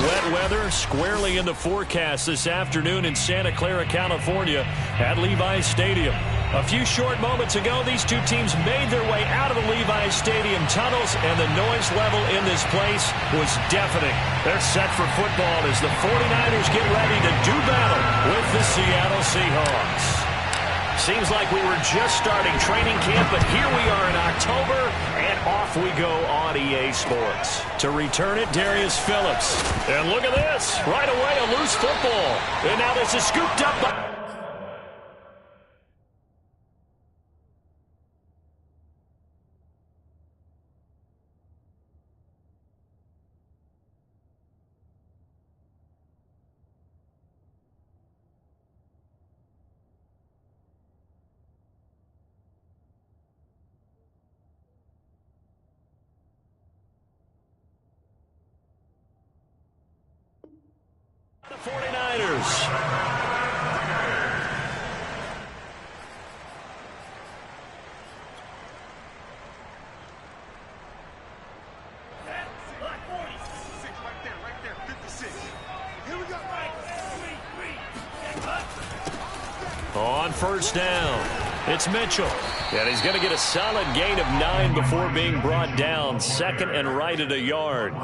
wet weather squarely in the forecast this afternoon in Santa Clara, California at Levi's Stadium. A few short moments ago, these two teams made their way out of the Levi's Stadium tunnels, and the noise level in this place was deafening. They're set for football as the 49ers get ready to do battle with the Seattle Seahawks. Seems like we were just starting training camp, but here we are in October, and off we go on EA Sports. To return it, Darius Phillips. And look at this. Right away, a loose football. And now this is scooped up by... the 49ers. On first down, it's Mitchell. And he's going to get a solid gain of 9 before being brought down. Second and right at a yard.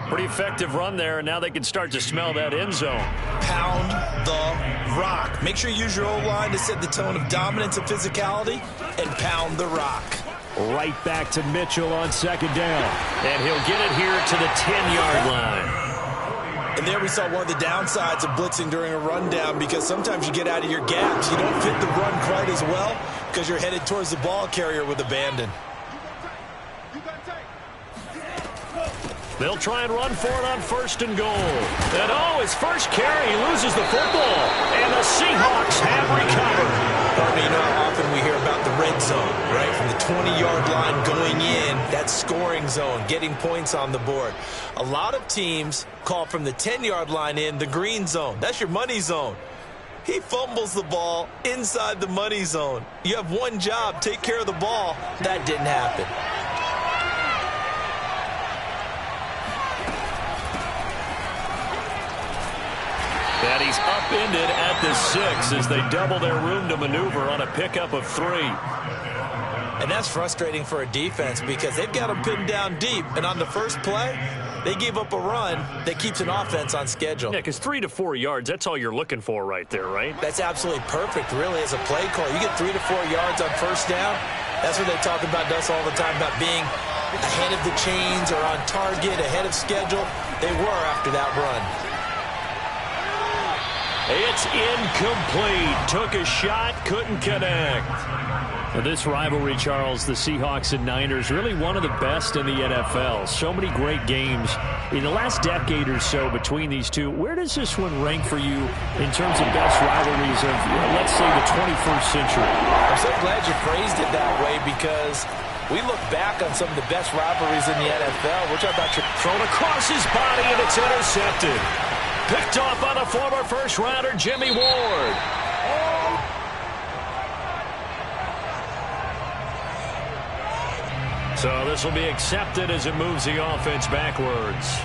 Pretty effective run there, and now they can start to smell that end zone. Pound the rock. Make sure you use your O-line to set the tone of dominance and physicality, and pound the rock. Right back to Mitchell on second down. And he'll get it here to the 10-yard line. And there we saw one of the downsides of blitzing during a rundown, because sometimes you get out of your gaps. You don't fit the run quite as well because you're headed towards the ball carrier with abandon. They'll try and run for it on first and goal. And his first carry, he loses the football. And the Seahawks have recovered. You know how often we hear about the red zone, right? From the 20-yard line going in, that scoring zone, getting points on the board. A lot of teams call from the 10-yard line in the green zone. That's your money zone. He fumbles the ball inside the money zone. You have one job, take care of the ball. That didn't happen. And he's upended at the 6 as they double their room to maneuver on a pickup of 3. And that's frustrating for a defense because they've got them pinned down deep. And on the first play, they gave up a run that keeps an offense on schedule. Yeah, because 3 to 4 yards, that's all you're looking for right there, right? That's absolutely perfect, really, as a play call. You get 3 to 4 yards on first down. That's what they talk about us all the time, about being ahead of the chains or on target, ahead of schedule. They were after that run. It's incomplete. Took a shot, couldn't connect. Now this rivalry, Charles, the Seahawks and Niners, really one of the best in the NFL. So many great games in the last decade or so between these two. Where does this one rank for you in terms of best rivalries of, let's say, the 21st century? I'm so glad you phrased it that way, because we look back on some of the best rivalries in the NFL. We're talking about thrown across his body, and it's intercepted. Picked off by the former first-rounder, Jimmy Ward. So this will be accepted as it moves the offense backwards.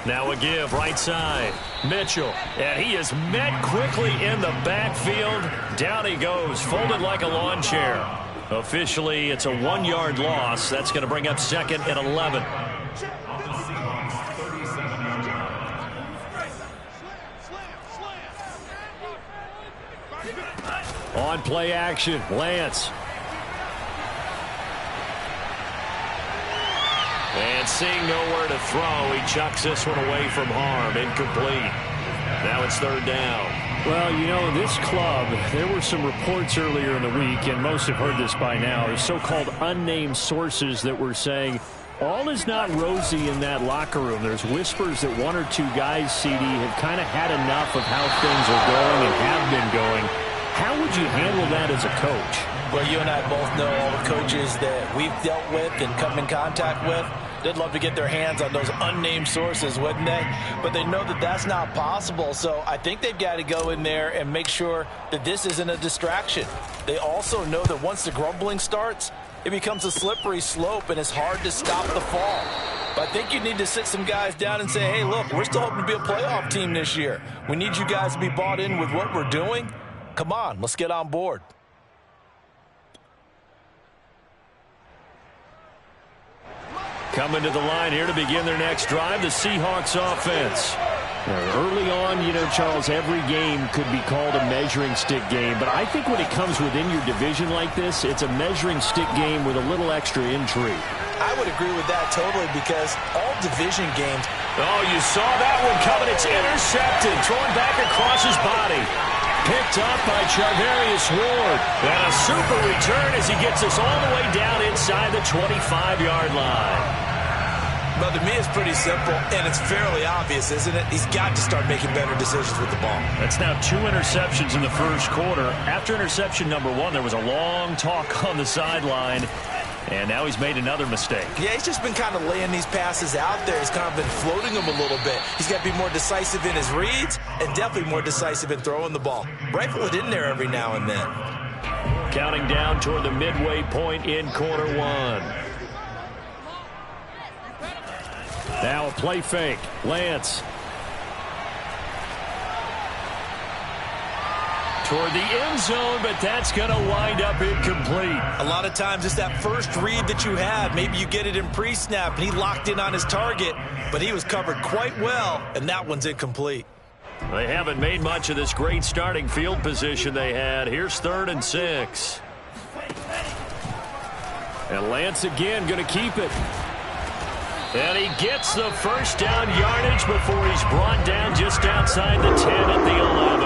Now a give, right side. Mitchell, and he is met quickly in the backfield. Down he goes, folded like a lawn chair. Officially, it's a 1-yard loss. That's going to bring up second and 11. On play action, Lance. And seeing nowhere to throw, he chucks this one away from harm. Incomplete. Now it's third down. Well, you know, this club, there were some reports earlier in the week, and most have heard this by now, the so-called unnamed sources that were saying all is not rosy in that locker room. There's whispers that 1 or 2 guys, CD, have kind of had enough of how things are going and have been going. How would you handle that as a coach? Well, you and I both know all the coaches that we've dealt with and come in contact with. They'd love to get their hands on those unnamed sources, wouldn't they? But they know that that's not possible, so I think they've got to go in there and make sure that this isn't a distraction. They also know that once the grumbling starts, it becomes a slippery slope, and it's hard to stop the fall. But I think you need to sit some guys down and say, hey, look, we're still hoping to be a playoff team this year. We need you guys to be bought in with what we're doing. Come on, let's get on board. Coming to the line here to begin their next drive, the Seahawks offense. Early on, Charles, every game could be called a measuring stick game. But I think when it comes within your division like this, it's a measuring stick game with a little extra intrigue. I would agree with that totally because all division games. Oh, you saw that one coming. It's intercepted. Thrown back across his body. Picked up by Charvarius Ward. And a super return as he gets us all the way down inside the 25-yard line. But to me, it's pretty simple, and it's fairly obvious, isn't it? He's got to start making better decisions with the ball. That's now 2 interceptions in the first quarter. After interception number 1, there was a long talk on the sideline, and now he's made another mistake. Yeah, he's just been kind of laying these passes out there. He's kind of been floating them a little bit. He's got to be more decisive in his reads and definitely more decisive in throwing the ball. Rifle it in there every now and then. Counting down toward the midway point in quarter 1. Now a play fake. Lance. Toward the end zone, but that's going to wind up incomplete. A lot of times it's that first read that you have. Maybe you get it in pre-snap, and he locked in on his target, but he was covered quite well, and that one's incomplete. They haven't made much of this great starting field position they had. Here's 3rd and 6. And Lance again going to keep it. And he gets the first down yardage before he's brought down just outside the 10 at the 11.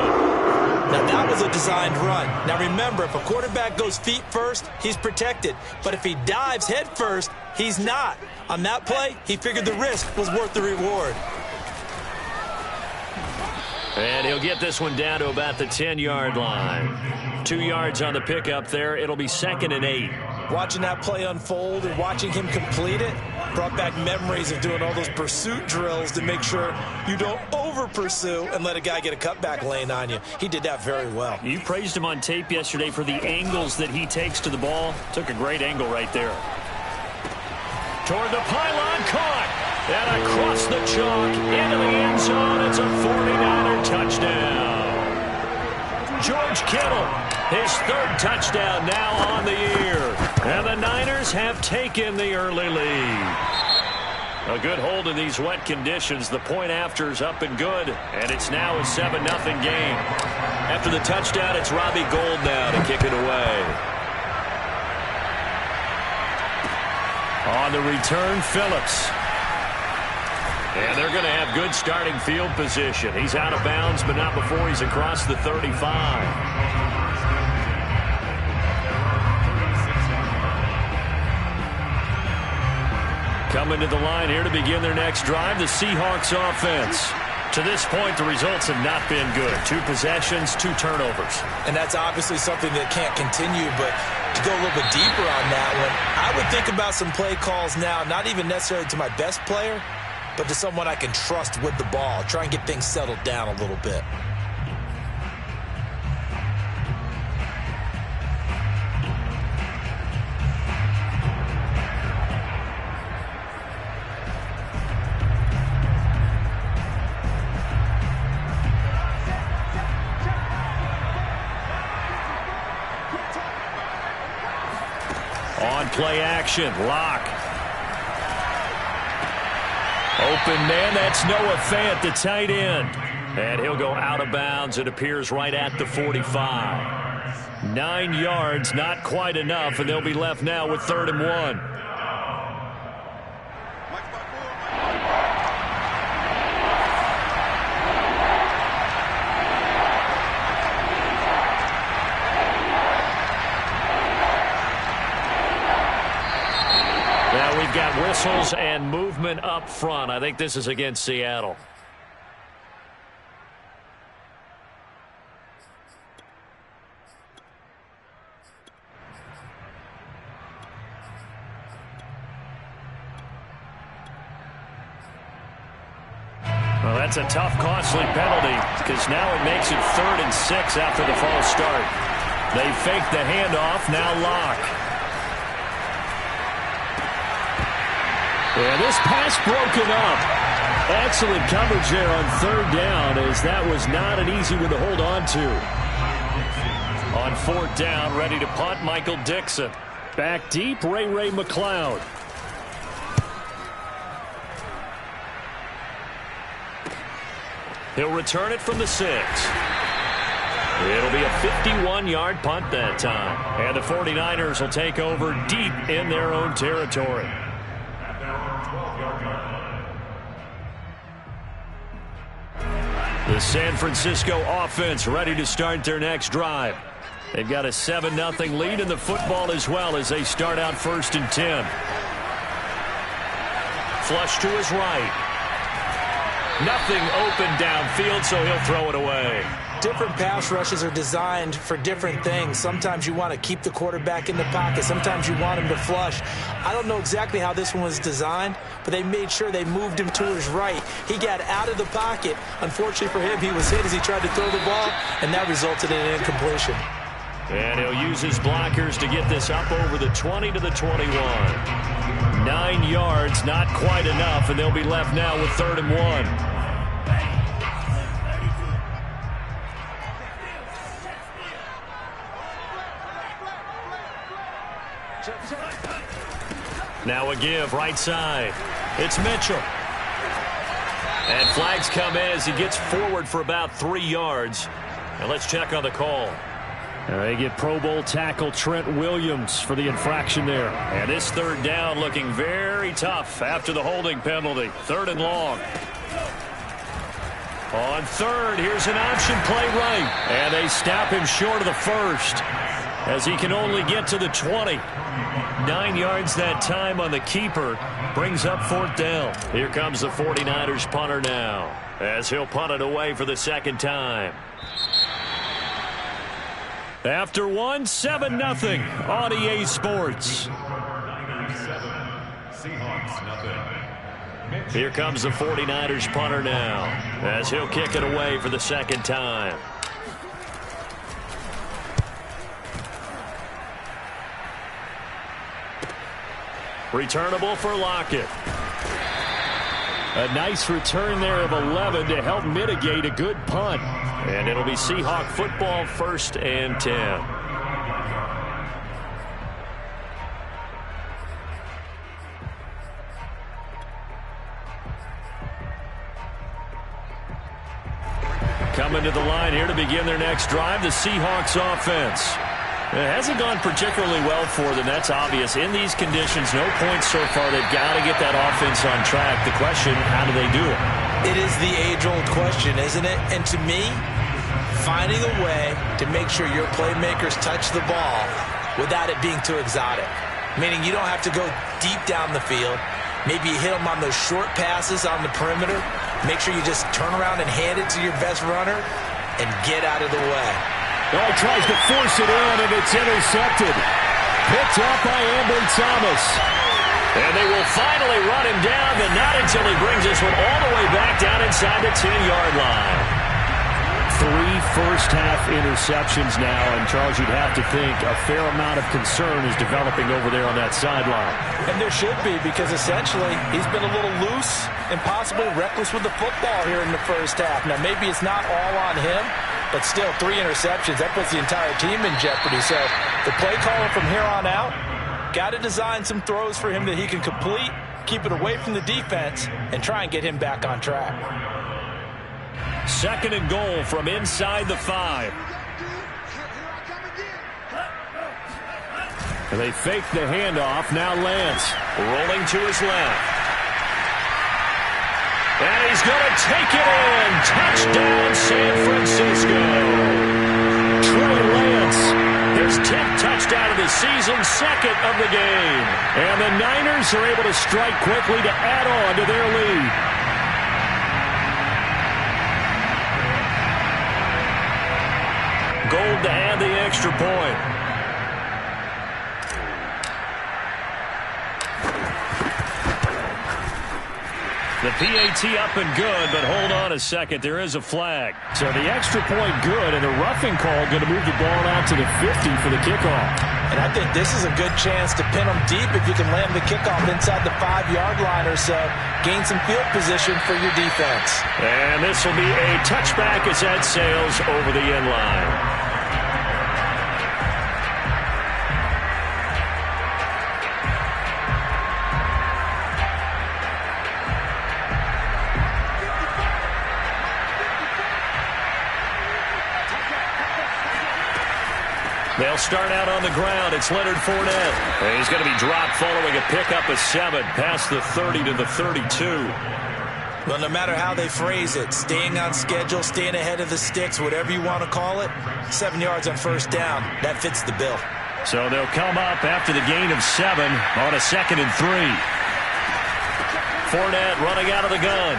Now, that was a designed run. Now, remember, if a quarterback goes feet first, he's protected. But if he dives head first, he's not. On that play, he figured the risk was worth the reward. And he'll get this one down to about the 10-yard line. 2 yards on the pickup there. It'll be 2nd and 8. Watching that play unfold and watching him complete it brought back memories of doing all those pursuit drills to make sure you don't over-pursue and let a guy get a cutback lane on you. He did that very well. You praised him on tape yesterday for the angles that he takes to the ball. Took a great angle right there. Toward the pylon, caught. And across the chalk, into the end zone. It's a 49er touchdown. George Kittle, his 3rd touchdown now on the year. And the Niners have taken the early lead. A good hold in these wet conditions. The point after's up and good. And it's now a 7-0 game. After the touchdown, it's Robbie Gould now to kick it away. On the return, Phillips. And they're going to have good starting field position. He's out of bounds, but not before he's across the 35. Coming to the line here to begin their next drive, the Seahawks offense. To this point, the results have not been good. 2 possessions, 2 turnovers. And that's obviously something that can't continue, but to go a little bit deeper on that one, I would think about some play calls now, not even necessarily to my best player, but to someone I can trust with the ball. Try and get things settled down a little bit. On play action, Locke. Open man, that's Noah Fant, the tight end. And he'll go out of bounds. It appears right at the 45. 9 yards, not quite enough, and they'll be left now with 3rd and 1. We've got whistles and movement up front. I think this is against Seattle. Well, that's a tough, costly penalty because now it makes it 3rd and 6 after the false start. They fake the handoff, now Locke. Yeah, this pass broken up. Excellent coverage there on 3rd down, as that was not an easy one to hold on to. On 4th down, ready to punt, Michael Dixon. Back deep, Ray McLeod. He'll return it from the 6. It'll be a 51-yard punt that time. And the 49ers will take over deep in their own territory. The San Francisco offense ready to start their next drive. They've got a 7-0 lead in the football as well as they start out 1st and 10. Flush to his right. Nothing open downfield, so he'll throw it away. Different pass rushes are designed for different things. Sometimes you want to keep the quarterback in the pocket. Sometimes you want him to flush. I don't know exactly how this one was designed, but they made sure they moved him to his right. He got out of the pocket. Unfortunately for him, he was hit as he tried to throw the ball, and that resulted in an incompletion. And he'll use his blockers to get this up over the 20 to the 21. 9 yards, not quite enough, and they'll be left now with 3rd and 1. Now a give, right side. It's Mitchell. And flags come in as he gets forward for about 3 yards. And let's check on the call. They get Pro Bowl tackle Trent Williams for the infraction there. And this 3rd down looking very tough after the holding penalty. 3rd and long. On 3rd, here's an option play right. And they stop him short of the 1st as he can only get to the 20. 9 yards that time on the keeper. Brings up 4th down. Here comes the 49ers punter now as he'll punt it away for the 2nd time. After 1, 7-0 on EA Sports. Here comes the 49ers punter now as he'll kick it away for the 2nd time. Returnable for Lockett. A nice return there of 11 to help mitigate a good punt. And it'll be Seahawk football, 1st and 10. Coming to the line here to begin their next drive, the Seahawks offense. It hasn't gone particularly well for them. That's obvious. In these conditions, no points so far. They've got to get that offense on track. The question, how do they do it? It is the age-old question, isn't it? And to me, finding a way to make sure your playmakers touch the ball without it being too exotic. Meaning you don't have to go deep down the field. Maybe you hit them on those short passes on the perimeter. Make sure you just turn around and hand it to your best runner and get out of the way. Oh, he tries to force it in, and it's intercepted. Picked up by Ambry Thomas. And they will finally run him down, but not until he brings this one all the way back down inside the 10-yard line. 3 first-half interceptions now, and Charles, you'd have to think a fair amount of concern is developing over there on that sideline. And there should be, because essentially he's been a little loose and possibly reckless with the football here in the first half. Now, maybe it's not all on him, but still 3 interceptions. That puts the entire team in jeopardy. So the play caller from here on out, got to design some throws for him that he can complete, keep it away from the defense, and try and get him back on track. 2nd and goal from inside the 5. They fake the handoff. Now Lance rolling to his left. And he's going to take it in. Touchdown, San Francisco. Trey Lance, his 10th touchdown of the season, 2nd of the game. And the Niners are able to strike quickly to add on to their lead. Gold to add the extra point. The PAT up and good, but hold on a second. There is a flag. So the extra point good, and the roughing call going to move the ball out to the 50 for the kickoff. And I think this is a good chance to pin them deep if you can land the kickoff inside the 5-yard line or so. Gain some field position for your defense. And this will be a touchback as that sails over the end line. They'll start out on the ground. It's Leonard Fournette. And he's going to be dropped following a pickup of 7 past the 30 to the 32. Well, no matter how they phrase it, staying on schedule, staying ahead of the sticks, whatever you want to call it, 7 yards on first down, that fits the bill. So they'll come up after the gain of 7 on a 2nd and 3. Fournette running out of the gun.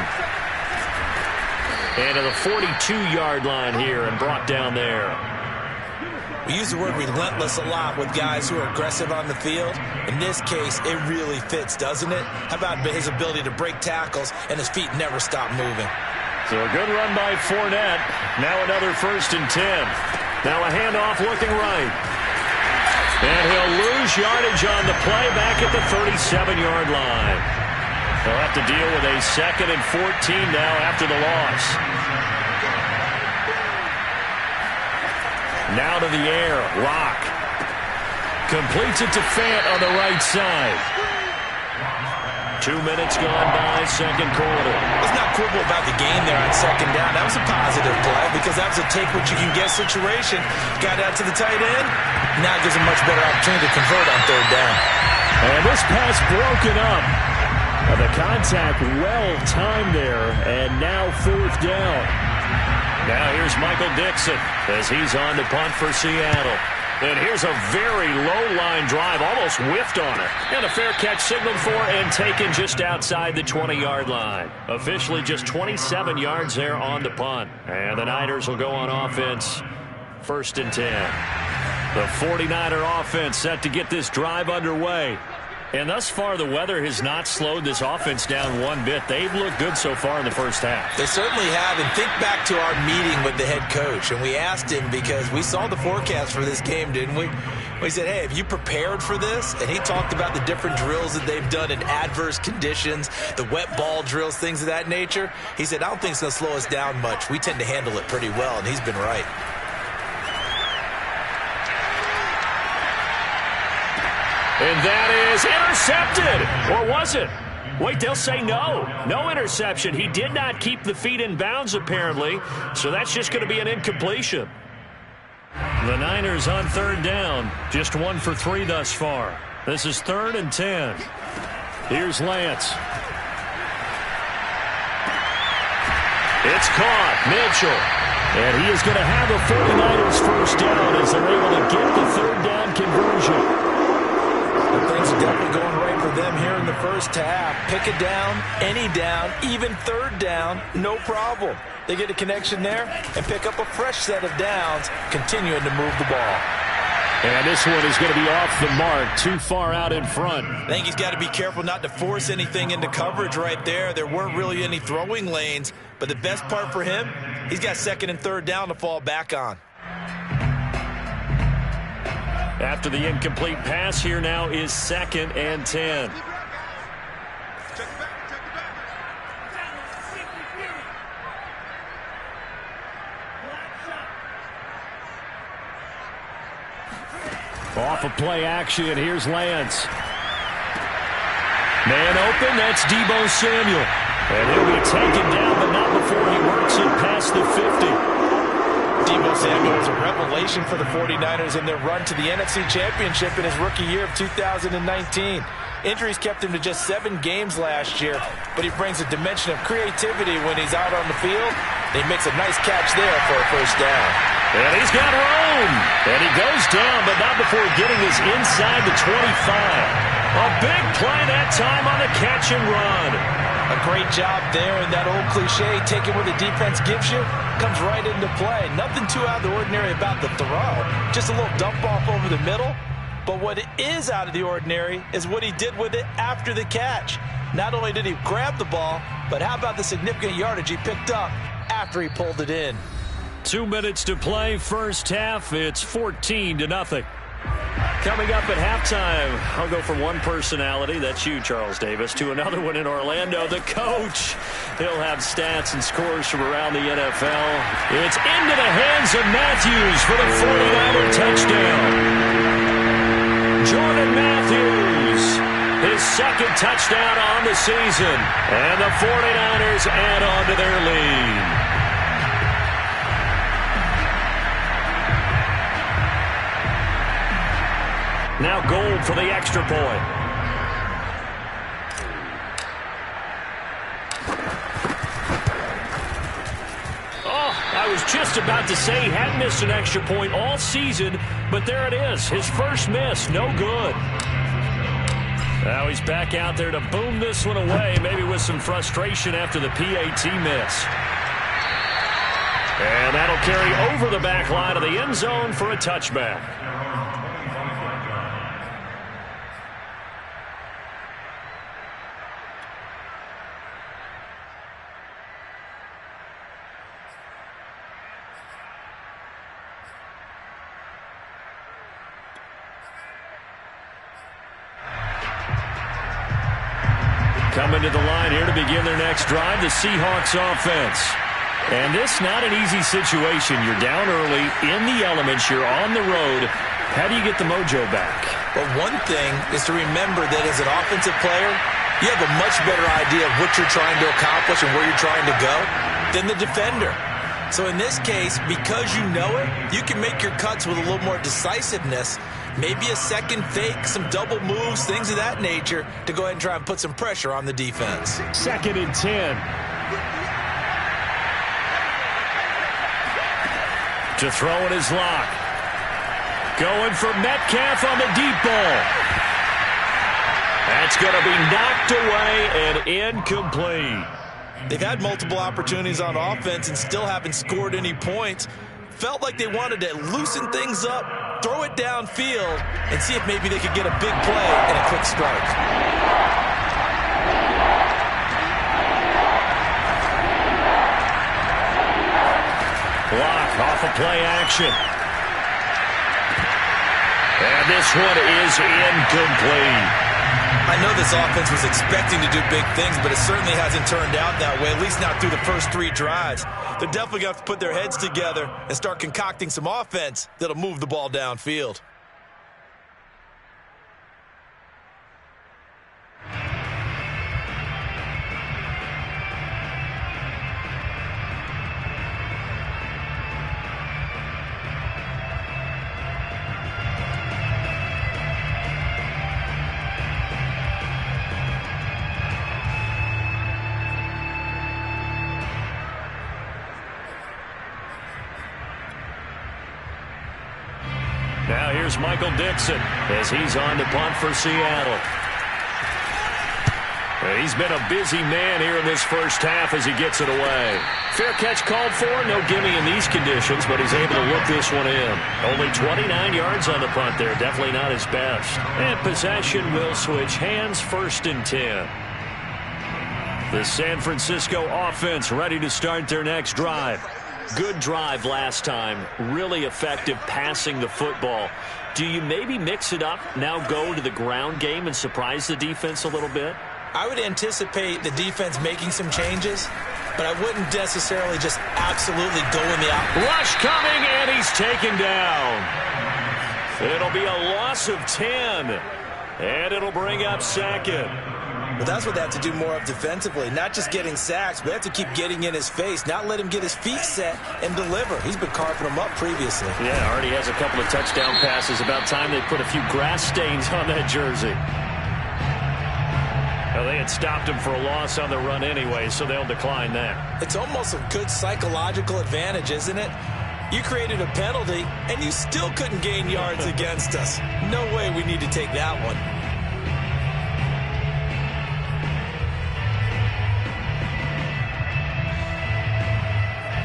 And to the 42-yard line here and brought down there. We use the word relentless a lot with guys who are aggressive on the field. In this case, it really fits, doesn't it? How about his ability to break tackles and his feet never stop moving? So a good run by Fournette. Now another 1st and 10. Now a handoff looking right. And he'll lose yardage on the play back at the 37-yard line. They'll have to deal with a 2nd and 14 now after the loss. Now to the air. Rock. Completes it to Fant on the right side. 2 minutes gone by, 2nd quarter. Let's not quibble about the game there on 2nd down. That was a positive play because that was a take-what-you-can-get situation. Got out to the tight end. Now it gives a much better opportunity to convert on 3rd down. And this pass broken up. The contact well-timed there, and now 4th down. Now here's Michael Dixon as he's on to punt for Seattle. And here's a very low-line drive, almost whiffed on it. And a fair catch signaled for and taken just outside the 20-yard line. Officially just 27 yards there on the punt. And the Niners will go on offense, 1st and 10. The 49er offense set to get this drive underway. And thus far, the weather has not slowed this offense down one bit. They've looked good so far in the first half. They certainly have. And think back to our meeting with the head coach. And we asked him because we saw the forecast for this game, didn't we? We said, hey, have you prepared for this? And he talked about the different drills that they've done in adverse conditions, the wet ball drills, things of that nature. He said, I don't think it's going to slow us down much. We tend to handle it pretty well, and he's been right. And that is intercepted. Or was it? Wait, they'll say no. No interception. He did not keep the feet in bounds, apparently. So that's just going to be an incompletion. The Niners on 3rd down. Just 1 for 3 thus far. This is 3rd and 10. Here's Lance. It's caught. Mitchell. And he is going to have a 49ers first down as they're able to get the 3rd down conversion. Things are definitely going right for them here in the first half. Pick it down, any down, even 3rd down, no problem. They get a connection there and pick up a fresh set of downs, continuing to move the ball. And this one is going to be off the mark, too far out in front. I think he's got to be careful not to force anything into coverage right there. There weren't really any throwing lanes, but the best part for him, he's got 2nd and 3rd down to fall back on. After the incomplete pass, here now is 2nd and 10. Off of play action, here's Lance. Man open, that's Deebo Samuel. And he'll be taken down, but not before he works it past the 50. Deebo Samuel was a revelation for the 49ers in their run to the NFC Championship in his rookie year of 2019. Injuries kept him to just 7 games last year, but he brings a dimension of creativity when he's out on the field. He makes a nice catch there for a first down. And he's got room. And he goes down, but not before getting this inside the 25. A big play that time on the catch and run. A great job there, and that old cliche, taking what the defense gives you, comes right into play. Nothing too out of the ordinary about the throw. Just a little dump off over the middle. But what is out of the ordinary is what he did with it after the catch. Not only did he grab the ball, but how about the significant yardage he picked up after he pulled it in? 2 minutes to play, first half. It's 14-0. Coming up at halftime, I'll go from one personality, that's you, Charles Davis, to another one in Orlando, the coach. He'll have stats and scores from around the NFL. It's into the hands of Matthews for the 49er touchdown. Jordan Matthews, his second touchdown on the season. And the 49ers add on to their lead. Now Gold for the extra point. I was just about to say he hadn't missed an extra point all season, but there it is. His first miss, no good. Now he's back out there to boom this one away, maybe with some frustration after the PAT miss. And that'll carry over the back line of the end zone for a touchback. Coming to the line here to begin their next drive, the Seahawks offense. And this not an easy situation. You're down early, in the elements, you're on the road. How do you get the mojo back? Well, one thing is to remember that as an offensive player, you have a much better idea of what you're trying to accomplish and where you're trying to go than the defender. So in this case, because you know it, you can make your cuts with a little more decisiveness. Maybe a second fake, some double moves, things of that nature to go ahead and try and put some pressure on the defense. 2nd and 10. To throw in his lock. Going for Metcalf on the deep ball. That's going to be knocked away and incomplete. They've had multiple opportunities on offense and still haven't scored any points. Felt like they wanted to loosen things up, throw it downfield, and see if maybe they could get a big play and a quick strike. Block off of play action. And this one is incomplete. I know this offense was expecting to do big things, but it certainly hasn't turned out that way, at least not through the first 3 drives. They're definitely going to have to put their heads together and start concocting some offense that'll move the ball downfield. Now here's Michael Dixon as he's on to punt for Seattle. He's been a busy man here in this first half as he gets it away. Fair catch called for. No gimme in these conditions, but he's able to look this one in. Only 29 yards on the punt there. Definitely not his best. And possession will switch hands, 1st and 10. The San Francisco offense ready to start their next drive. Good drive last time. Really effective passing the football. Do you maybe mix it up, now go to the ground game and surprise the defense a little bit? I would anticipate the defense making some changes, but I wouldn't necessarily just absolutely go in the out. Rush coming, and he's taken down. It'll be a loss of 10, and it'll bring up 2nd. But that's what they have to do more of defensively, not just getting sacks, but they have to keep getting in his face, not let him get his feet set and deliver. He's been carving them up previously. Yeah, already has a couple of touchdown passes. About time they put a few grass stains on that jersey. Well, they had stopped him for a loss on the run anyway, so they'll decline that. It's almost a good psychological advantage, isn't it? You created a penalty, and you still couldn't gain yards against us. No way we need to take that one.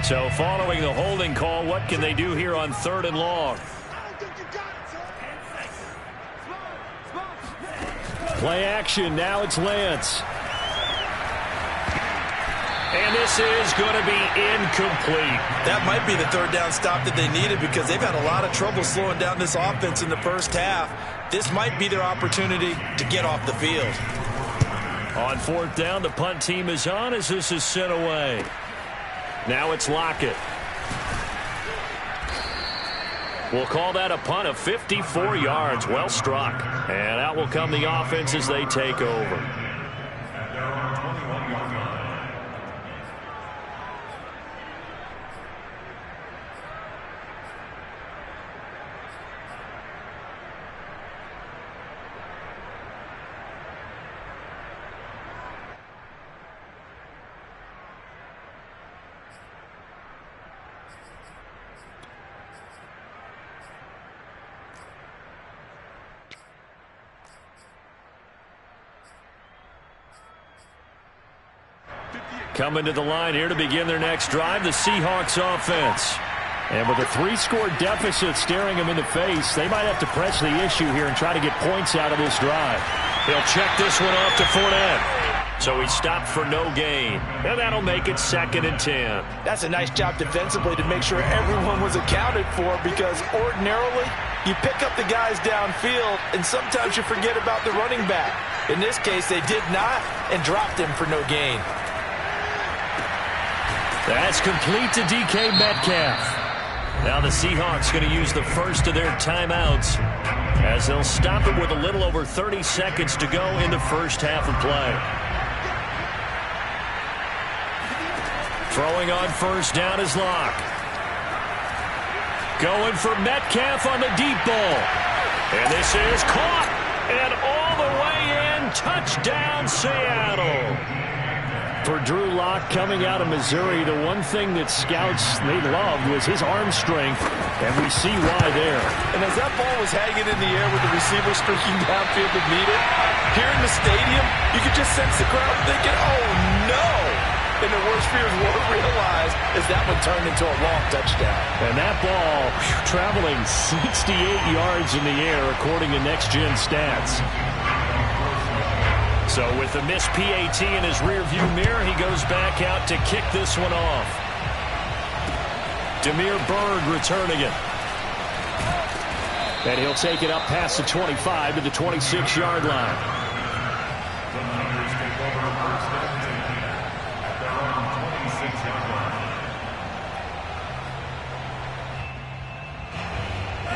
So following the holding call, what can they do here on 3rd and long? Play action. Now it's Lance. And this is going to be incomplete. That might be the third down stop that they needed because they've had a lot of trouble slowing down this offense in the first half. This might be their opportunity to get off the field. On fourth down, the punt team is on as this is sent away. Now it's Lockett. We'll call that a punt of 54 yards. Well struck. And out will come the offense as they take over. Coming to the line here to begin their next drive, the Seahawks offense. And with a 3-score deficit staring them in the face, they might have to press the issue here and try to get points out of this drive. He'll check this one off to Fournette. So he stopped for no gain. And that'll make it 2nd and 10. That's a nice job defensively to make sure everyone was accounted for, because ordinarily you pick up the guys downfield and sometimes you forget about the running back. In this case, they did not and dropped him for no gain. That's complete to DK Metcalf. Now the Seahawks going to use the first of their timeouts as they'll stop it with a little over 30 seconds to go in the first half of play. Throwing on first down is Locke. Going for Metcalf on the deep ball. And this is caught. And all the way in. Touchdown, Seattle. For Drew Lock coming out of Missouri, the one thing that scouts they loved was his arm strength, and we see why there. And as that ball was hanging in the air with the receiver streaking downfield to meet it, here in the stadium, you could just sense the crowd thinking, oh no! And the worst fears weren't realized as that one turned into a long touchdown. And that ball traveling 68 yards in the air according to Next Gen Stats. So with the missed PAT in his rearview mirror, he goes back out to kick this one off. Demir Berg returning it. And he'll take it up past the 25 to the 26-yard line.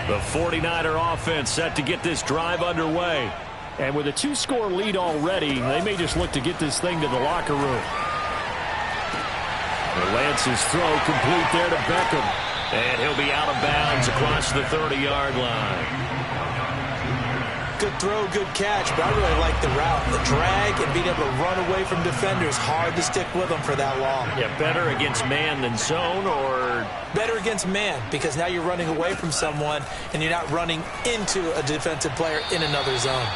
The 49er offense set to get this drive underway. And with a 2-score lead already, they may just look to get this thing to the locker room. Lance's throw complete there to Beckham. And he'll be out of bounds across the 30-yard line. Good throw, good catch, but I really like the route. The drag and being able to run away from defenders. Hard to stick with them for that long. Yeah, better against man than zone, or? Better against man, because now you're running away from someone and you're not running into a defensive player in another zone.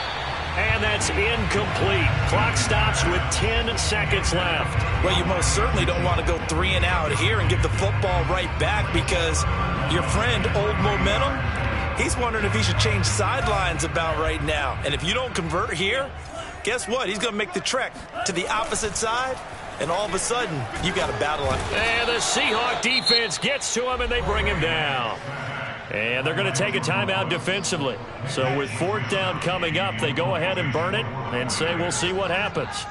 And that's incomplete. Clock stops with 10 seconds left. Well, you most certainly don't want to go 3 and out here and get the football right back, because your friend, Old Momentum, he's wondering if he should change sidelines about right now. And if you don't convert here, guess what? He's going to make the trek to the opposite side, and all of a sudden, you got a battle. And the Seahawk defense gets to him, and they bring him down. And they're going to take a timeout defensively. So with fourth down coming up, they go ahead and burn it and say we'll see what happens.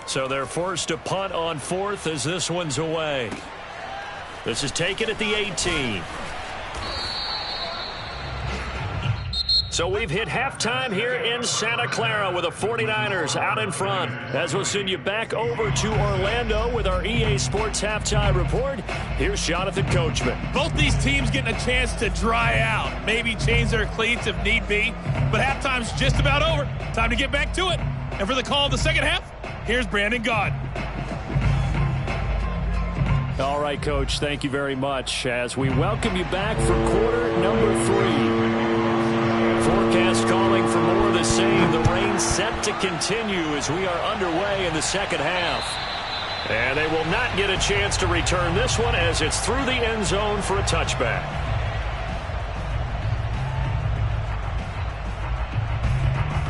So they're forced to punt on fourth as this one's away. This is taken at the 18. So we've hit halftime here in Santa Clara with the 49ers out in front. As we'll send you back over to Orlando with our EA Sports Halftime Report, here's Jonathan Coachman. Both these teams getting a chance to dry out, maybe change their cleats if need be, but halftime's just about over. Time to get back to it. And for the call of the second half, here's Brandon Gaudin. All right, Coach, thank you very much as we welcome you back for quarter number 3. Forecast calling for more of the same. The rain set to continue as we are underway in the second half. And they will not get a chance to return this one as it's through the end zone for a touchback.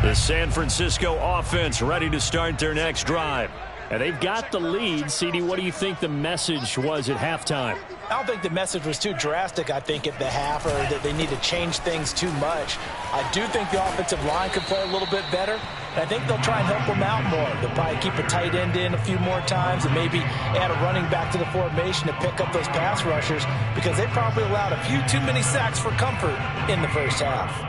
The San Francisco offense ready to start their next drive. And they've got the lead. CD, what do you think the message was at halftime? I don't think the message was too drastic, I think, at the half, or that they need to change things too much. I do think the offensive line could play a little bit better, and I think they'll try and help them out more. They'll probably keep a tight end in a few more times and maybe add a running back to the formation to pick up those pass rushers, because they probably allowed a few too many sacks for comfort in the first half.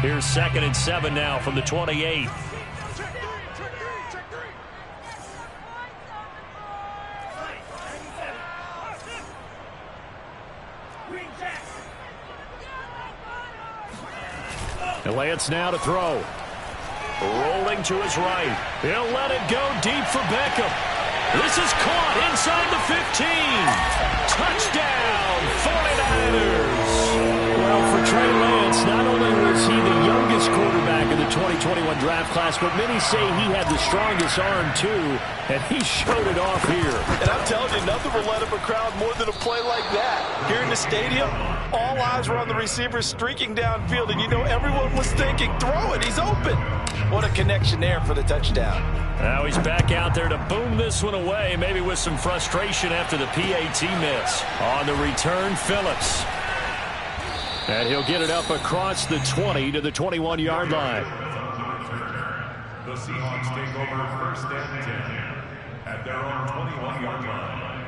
Here's 2nd and 7 now from the 28. And Lance now to throw. Rolling to his right. He'll let it go deep for Beckham. This is caught inside the 15. Touchdown, 49ers. Well, for Trey Lance, not only was he the youngest quarterback in the 2021 draft class, but many say he had the strongest arm, too, and he showed it off here. And I'm telling you, nothing will let up a crowd more than a play like that. Here in the stadium, all eyes were on the receiver streaking downfield, and you know everyone was thinking, throw it, he's open. What a connection there for the touchdown. Now he's back out there to boom this one away, maybe with some frustration after the PAT miss. On the return, Phillips. And he'll get it up across the 20 to the 21-yard line. The Seahawks take over 1st and 10 at their own 21-yard line.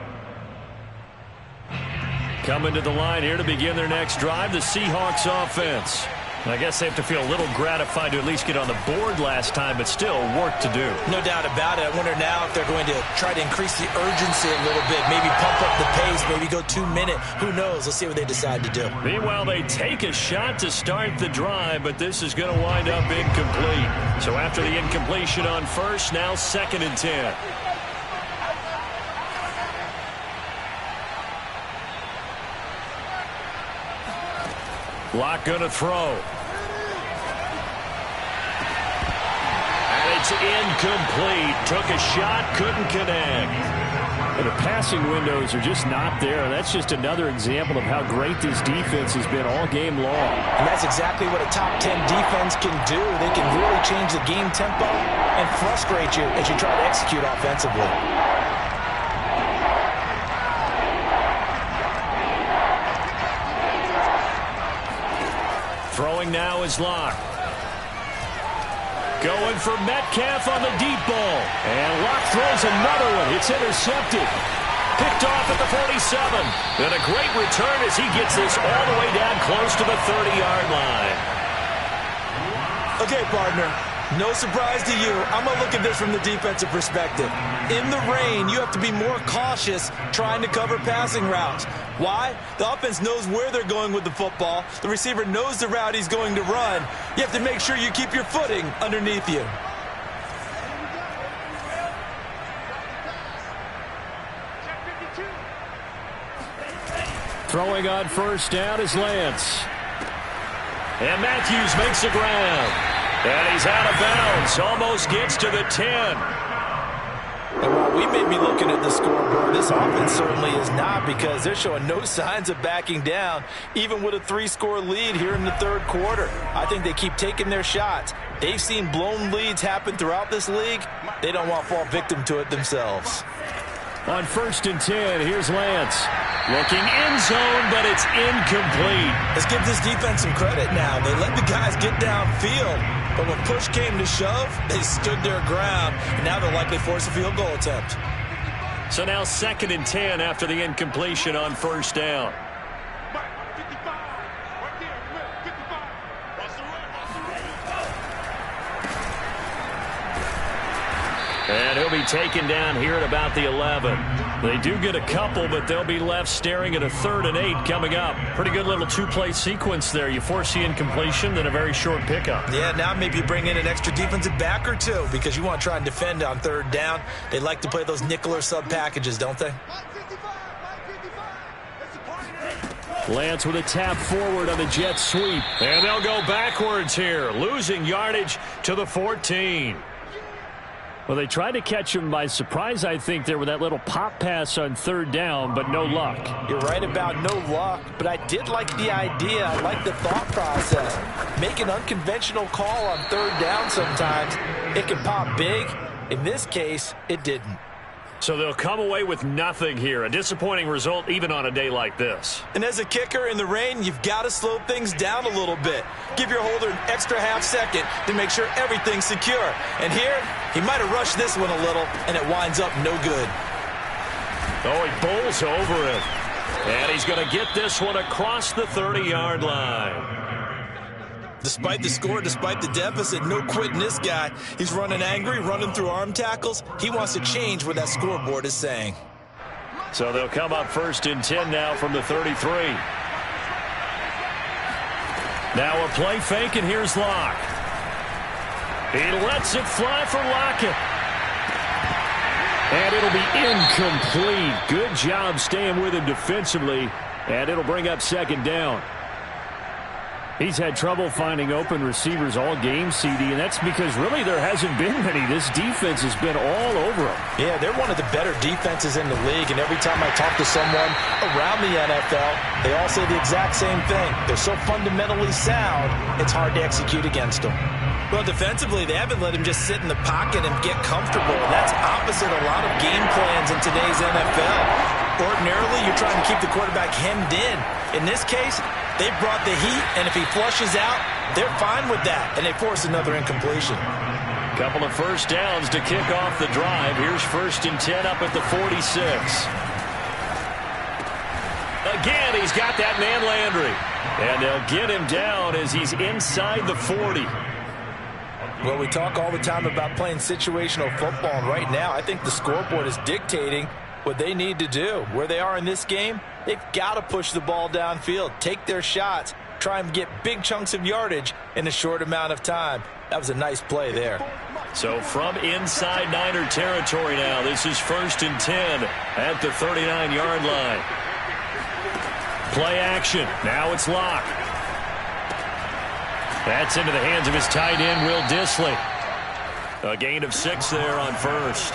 Coming to the line here to begin their next drive, the Seahawks offense. I guess they have to feel a little gratified to at least get on the board last time, but still work to do. No doubt about it. I wonder now if they're going to try to increase the urgency a little bit, maybe pump up the pace, maybe go 2 minute. Who knows? Let's see what they decide to do. Meanwhile, they take a shot to start the drive, but this is going to wind up incomplete. So after the incompletion on first, now 2nd and 10. Locke going to throw. And it's incomplete. Took a shot, couldn't connect. And the passing windows are just not there. That's just another example of how great this defense has been all game long. And that's exactly what a top 10 defense can do. They can really change the game tempo and frustrate you as you try to execute offensively. Throwing now is Locke. Going for Metcalf on the deep ball. And Locke throws another one. It's intercepted. Picked off at the 47. And a great return as he gets this all the way down close to the 30-yard line. Okay, partner. No surprise to you. I'm going to look at this from the defensive perspective. In the rain, you have to be more cautious trying to cover passing routes. Why? The offense knows where they're going with the football. The receiver knows the route he's going to run. You have to make sure you keep your footing underneath you. Throwing on first down is Lance. And Matthews makes the ground. And he's out of bounds. Almost gets to the 10. And while we may be looking at the scoreboard, this offense certainly is not, because they're showing no signs of backing down, even with a 3-score lead here in the third quarter. I think they keep taking their shots. They've seen blown leads happen throughout this league. They don't want to fall victim to it themselves. On 1st and 10, here's Lance. Looking end zone, but it's incomplete. Let's give this defense some credit now. They let the guys get downfield. But when push came to shove, they stood their ground. And now they'll likely force a field goal attempt. So now 2nd and 10 after the incompletion on first down. And he'll be taken down here at about the 11. They do get a couple, but they'll be left staring at a 3rd and 8 coming up. Pretty good little 2-play sequence there. You force the incompletion, then a very short pickup. Yeah, now maybe you bring in an extra defensive back or two, because you want to try and defend on 3rd down. They like to play those nickel or sub packages, don't they? Lance with a tap forward on the jet sweep. And they'll go backwards here, losing yardage to the 14. Well, they tried to catch him by surprise, I think, there with that little pop pass on third down, but no luck. You're right about no luck, but I did like the idea. I like the thought process. Make an unconventional call on third down sometimes. It can pop big. In this case, it didn't. So they'll come away with nothing here. A disappointing result even on a day like this. And as a kicker in the rain, you've got to slow things down a little bit. Give your holder an extra half second to make sure everything's secure. And here, he might have rushed this one a little, and it winds up no good. Oh, he bowls over it. And he's going to get this one across the 30-yard line. Despite the score, despite the deficit, no quitting this guy. He's running angry, running through arm tackles. He wants to change what that scoreboard is saying. So they'll come up 1st and 10 now from the 33. Now a play fake, and here's Locke. He lets it fly for Lockett. And it'll be incomplete. Good job staying with him defensively, and it'll bring up 2nd down. He's had trouble finding open receivers all game, CD, and that's because really there hasn't been many. This defense has been all over him. Yeah, they're one of the better defenses in the league, and every time I talk to someone around the NFL, they all say the exact same thing. They're so fundamentally sound, it's hard to execute against them. Well, defensively, they haven't let him just sit in the pocket and get comfortable, and that's opposite a lot of game plans in today's NFL. Ordinarily, you're trying to keep the quarterback hemmed in. In this case, they brought the heat, and if he flushes out, they're fine with that, and they force another incompletion. Couple of first downs to kick off the drive. Here's 1st and 10 up at the 46. Again, he's got that man Landry. And they'll get him down as he's inside the 40. Well, we talk all the time about playing situational football, and right now I think the scoreboard is dictating what they need to do. Where they are in this game, they've got to push the ball downfield, take their shots, try and get big chunks of yardage in a short amount of time. That was a nice play there. So from inside Niner territory now, this is 1st and 10 at the 39-yard line. Play action. Now it's Locke. That's into the hands of his tight end, Will Dissly. A gain of 6 there on 1st.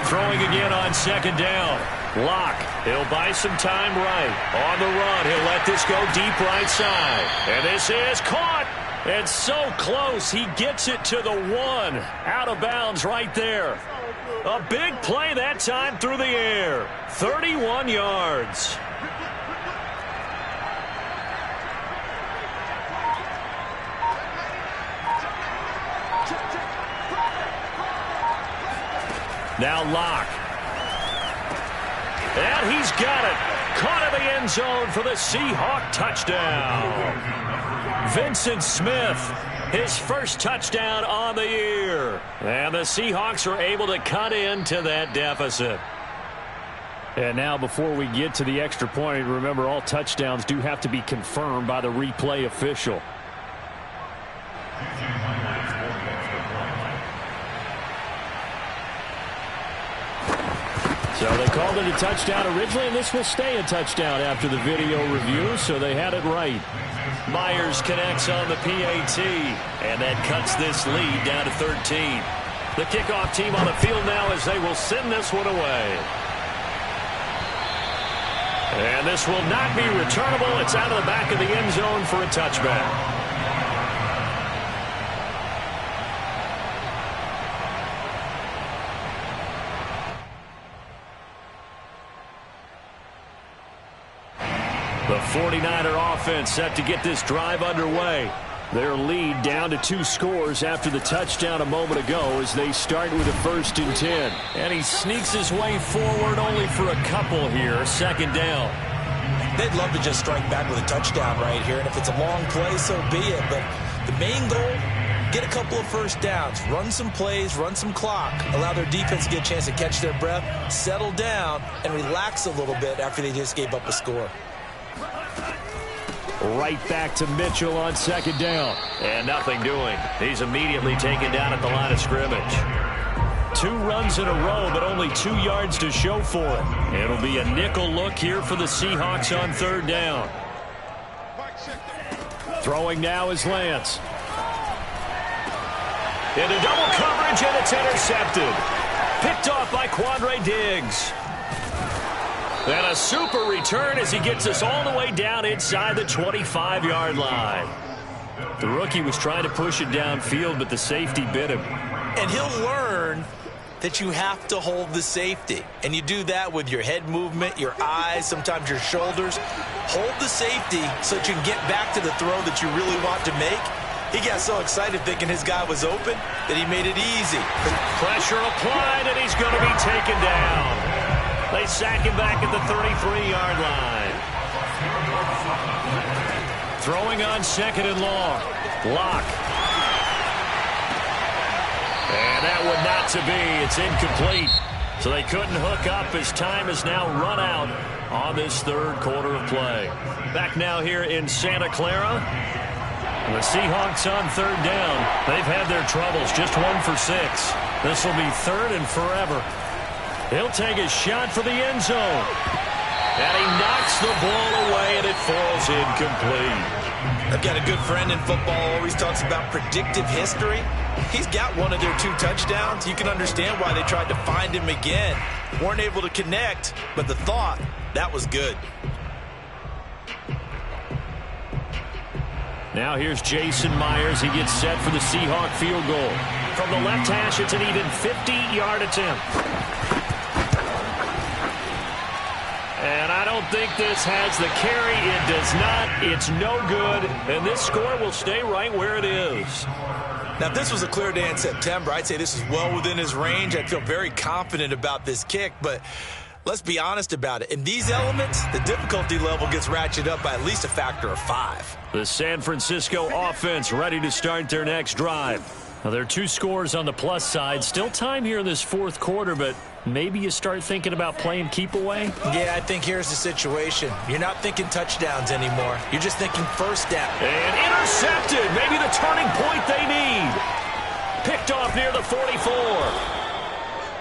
Throwing again on 2nd down. Locke, he'll buy some time right. On the run, he'll let this go deep right side. And this is caught. And so close, he gets it to the 1. Out of bounds right there. A big play that time through the air. 31 yards. Now Locke. And he's got it. Caught in the end zone for the Seahawk touchdown. Vincent Smith, his first touchdown on the year. And the Seahawks are able to cut into that deficit. And now before we get to the extra point, remember all touchdowns do have to be confirmed by the replay official. So they called it a touchdown originally, and this will stay a touchdown after the video review, so they had it right. Myers connects on the PAT, and that cuts this lead down to 13. The kickoff team on the field now as they will send this one away. And this will not be returnable. It's out of the back of the end zone for a touchback. The 49er offense set to get this drive underway. Their lead down to 2 scores after the touchdown a moment ago as they start with a 1st and 10. And he sneaks his way forward only for a couple here. 2nd down. They'd love to just strike back with a touchdown right here, and if it's a long play, so be it. But the main goal, get a couple of first downs, run some plays, run some clock, allow their defense to get a chance to catch their breath, settle down, and relax a little bit after they just gave up a score. Right back to Mitchell on 2nd down. And nothing doing. He's immediately taken down at the line of scrimmage. 2 runs in a row, but only 2 yards to show for it. It'll be a nickel look here for the Seahawks on 3rd down. Throwing now is Lance. Into double coverage, and it's intercepted. Picked off by Quandre Diggs. And a super return as he gets us all the way down inside the 25-yard line. The rookie was trying to push it downfield, but the safety bit him. And he'll learn that you have to hold the safety. And you do that with your head movement, your eyes, sometimes your shoulders. Hold the safety so that you can get back to the throw that you really want to make. He got so excited thinking his guy was open that he made it easy. Pressure applied, and he's going to be taken down. They sack him back at the 33-yard line. Throwing on second and long. Lock. And that one not to be. It's incomplete. So they couldn't hook up as time is now run out on this third quarter of play. Back now here in Santa Clara. The Seahawks on third down. They've had their troubles. Just 1 for 6. This will be third and forever. He'll take a shot for the end zone. And he knocks the ball away, and it falls incomplete. I've got a good friend in football, always talks about predictive history. He's got one of their 2 touchdowns. You can understand why they tried to find him again. Weren't able to connect, but the thought, that was good. Now here's Jason Myers. He gets set for the Seahawk field goal. From the left hash, it's an even 50-yard attempt. And I don't think this has the carry. It does not. It's no good. And this score will stay right where it is. Now, if this was a clear day in September, I'd say this is well within his range. I'd feel very confident about this kick, but let's be honest about it. In these elements, the difficulty level gets ratcheted up by at least a factor of 5. The San Francisco offense ready to start their next drive. Now, there are 2 scores on the plus side. Still time here in this fourth quarter, but maybe you start thinking about playing keep away? Yeah, I think here's the situation. You're not thinking touchdowns anymore. You're just thinking first down. And intercepted. Maybe the turning point they need. Picked off near the 44.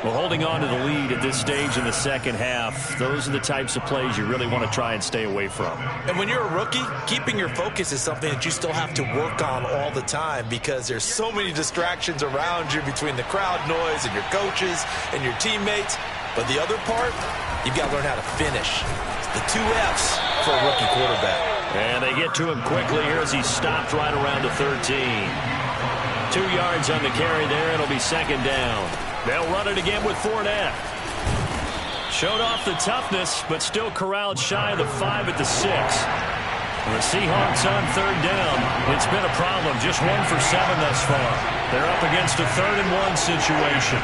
Well, holding on to the lead at this stage in the second half, those are the types of plays you really want to try and stay away from. And when you're a rookie, keeping your focus is something that you still have to work on all the time because there's so many distractions around you between the crowd noise and your coaches and your teammates. But the other part, you've got to learn how to finish. It's the 2 F's for a rookie quarterback. And they get to him quickly here as he stopped right around the 13. 2 yards on the carry there. It'll be second down. They'll run it again with Fournette. Showed off the toughness, but still corralled shy of the 5 at the 6. The Seahawks on third down. It's been a problem. Just 1 for 7 thus far. They're up against a 3rd and 1 situation.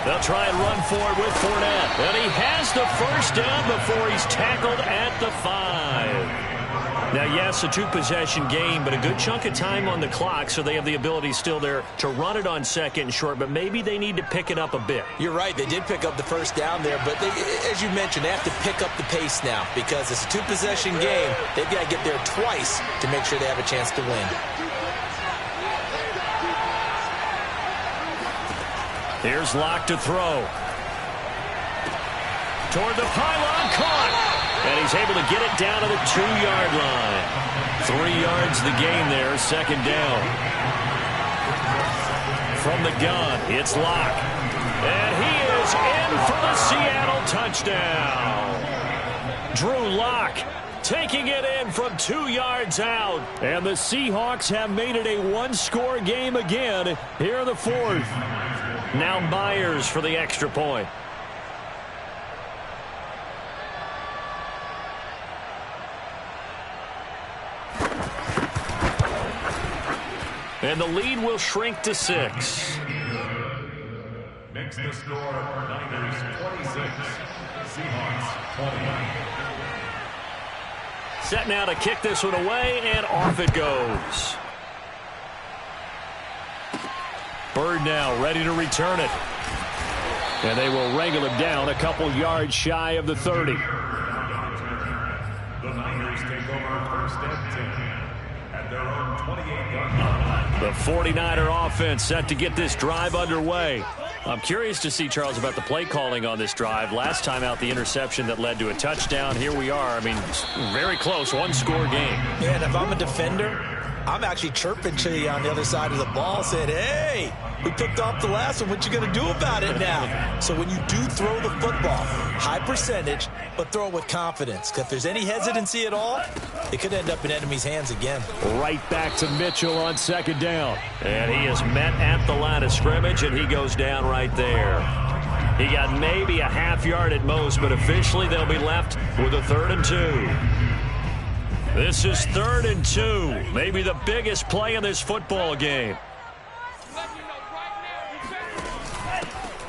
They'll try and run forward with Fournette. And he has the first down before he's tackled at the 5. Now, yes, a 2-possession game, but a good chunk of time on the clock, so they have the ability still there to run it on second and short, but maybe they need to pick it up a bit. You're right. They did pick up the first down there, but as you mentioned, they have to pick up the pace now because it's a 2-possession game. They've got to get there twice to make sure they have a chance to win. Here's Locke to throw. Toward the pylon, caught. And he's able to get it down to the 2-yard line. 3 yards the gain there, second down. From the gun, it's Locke. And he is in for the Seattle touchdown. Drew Locke taking it in from 2 yards out. And the Seahawks have made it a 1-score game again here in the 4th. Now Myers for the extra point. And the lead will shrink to 6. Makes the score Niners 26, Seahawks 20. Set now to kick this one away, and off it goes. Bird now ready to return it. And they will wrangle him down a couple yards shy of the 30. The Niners take over first and 10 at their own 28-yard line. The 49er offense set to get this drive underway. I'm curious to see, Charles, about the play calling on this drive. Last time out, the interception that led to a touchdown. Here we are. I mean, very close, one-score game. Yeah, and if I'm a defender, I'm actually chirping to you on the other side of the ball, saying, hey, we picked off the last one. What you going to do about it now? So when you do throw the football, high percentage, but throw it with confidence. Because if there's any hesitancy at all, it could end up in enemy's hands again. Right back to Mitchell on second down. And he is met at the line of scrimmage, and he goes down right there. He got maybe a half yard at most, but officially they'll be left with a 3rd and 2. This is 3rd and 2. Maybe the biggest play in this football game.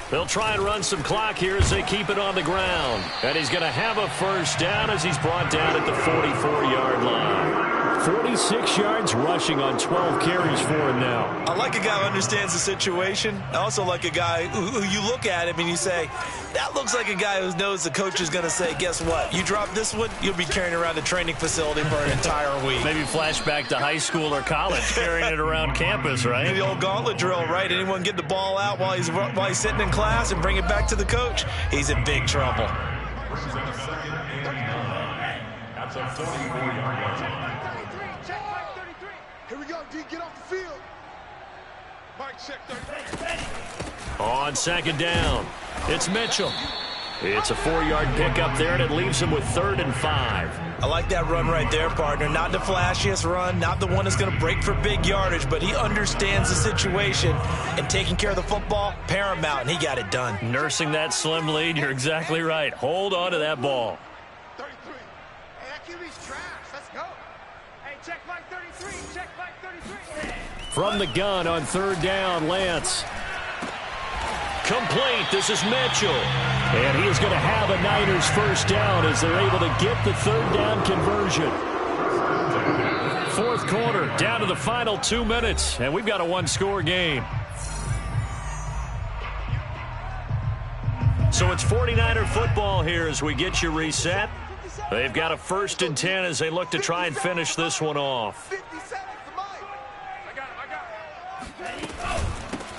They'll try and run some clock here as they keep it on the ground. And he's going to have a first down as he's brought down at the 44-yard line. 46 yards rushing on 12 carries for him now. I like a guy who understands the situation. I also like a guy who you look at him and you say, that looks like a guy who knows the coach is going to say, guess what? You drop this one, you'll be carrying around the training facility for an entire week. Maybe flashback to high school or college, carrying it around campus, right? The old gauntlet drill, right? Anyone get the ball out while he's sitting in class and bring it back to the coach? He's in big trouble. That's a 44-yard line. Here we go, D, get off the field. Mike, check 33. On second down, it's Mitchell. It's a 4-yard pickup there, and it leaves him with 3rd and 5. I like that run right there, partner. Not the flashiest run, not the one that's going to break for big yardage, but he understands the situation, and taking care of the football, paramount, and he got it done. Nursing that slim lead, you're exactly right. Hold on to that ball. 33. Hey, that QB's trash. Let's go. Hey, check Mike 33. Check Mike 33. From the gun on 3rd down, Lance. Complete. This is Mitchell. And he is going to have a Niners first down as they're able to get the 3rd down conversion. 4th quarter, down to the final 2 minutes, and we've got a 1-score game. So it's 49er football here as we get you reset. They've got a 1st and 10 as they look to try and finish this one off. 50 seconds to Mike. I got him.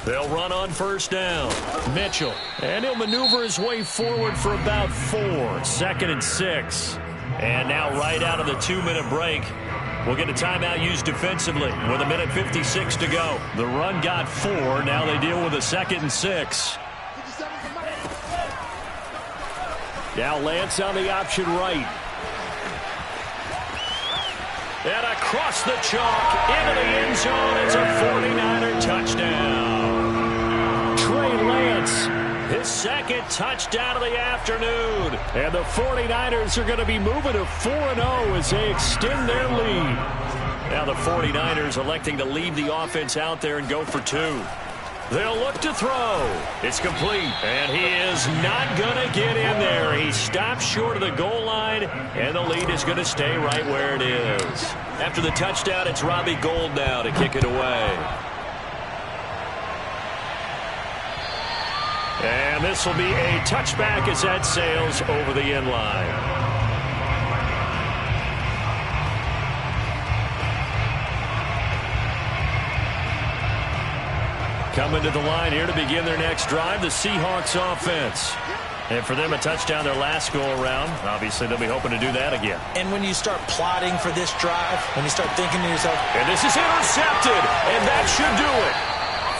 They'll run on 1st down. Mitchell. And he'll maneuver his way forward for about 4. 2nd and 6. And now right out of the 2-minute break, we'll get a timeout used defensively with 1:56 to go. The run got 4. Now they deal with a 2nd and 6. Now Lance on the option right. And across the chalk into the end zone. It's a 49er touchdown. Trey Lance, his 2nd touchdown of the afternoon. And the 49ers are going to be moving to 4-0 as they extend their lead. Now the 49ers electing to leave the offense out there and go for 2. They'll look to throw. It's complete. And he is not going to get in there. He stops short of the goal line, and the lead is going to stay right where it is. After the touchdown, it's Robbie Gould now to kick it away. And this will be a touchback as that sails over the end line. Coming to the line here to begin their next drive, the Seahawks offense. And for them, a touchdown their last go-around. Obviously, they'll be hoping to do that again. And when you start plotting for this drive, when you start thinking to yourself, and this is intercepted, and that should do it.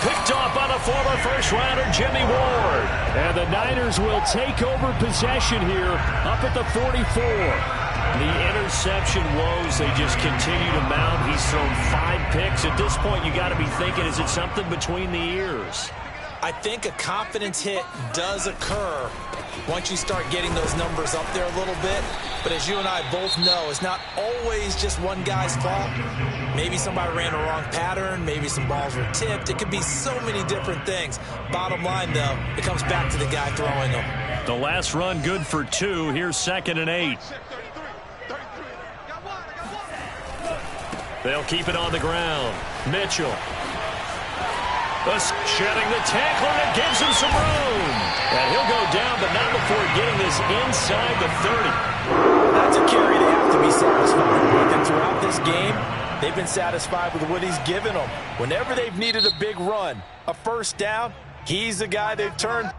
Picked off by the former first-rounder, Jimmy Ward. And the Niners will take over possession here up at the 44. The interception woes, they just continue to mount. He's thrown 5 picks. At this point, you got to be thinking, is it something between the ears? I think a confidence hit does occur once you start getting those numbers up there a little bit. But as you and I both know, it's not always just one guy's fault. Maybe somebody ran a wrong pattern. Maybe some balls were tipped. It could be so many different things. Bottom line, though, it comes back to the guy throwing them. The last run good for 2. Here's 2nd and 8. They'll keep it on the ground. Mitchell. Shedding the tackle that gives him some room. And he'll go down, but not before getting this inside the 30. That's a carry they have to be satisfied with. And throughout this game, they've been satisfied with what he's given them. Whenever they've needed a big run, a first down, He's the guy they've turned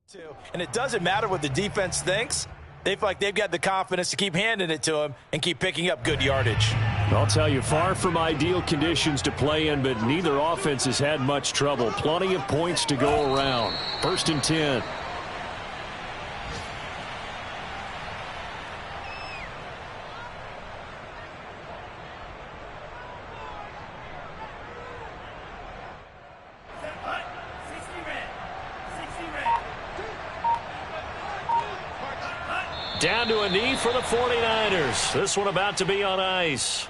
to. And it doesn't matter what the defense thinks. They feel like they've got the confidence to keep handing it to him and keep picking up good yardage. I'll tell you, far from ideal conditions to play in, but neither offense has had much trouble. Plenty of points to go around. 1st and 10. Down to a knee for the 49ers. This one about to be on ice.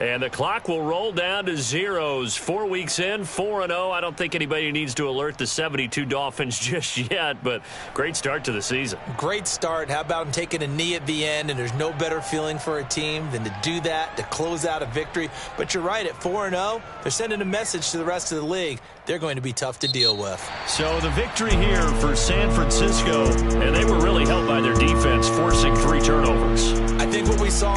And the clock will roll down to zeros. 4 weeks in, 4-0. I don't think anybody needs to alert the 72 Dolphins just yet, but great start to the season. Great start. How about taking a knee at the end? And there's no better feeling for a team than to do that, to close out a victory. But you're right, at 4-0, they're sending a message to the rest of the league. They're going to be tough to deal with. So the victory here for San Francisco, and they were really helped by their defense, forcing 3 turnovers. I think what we saw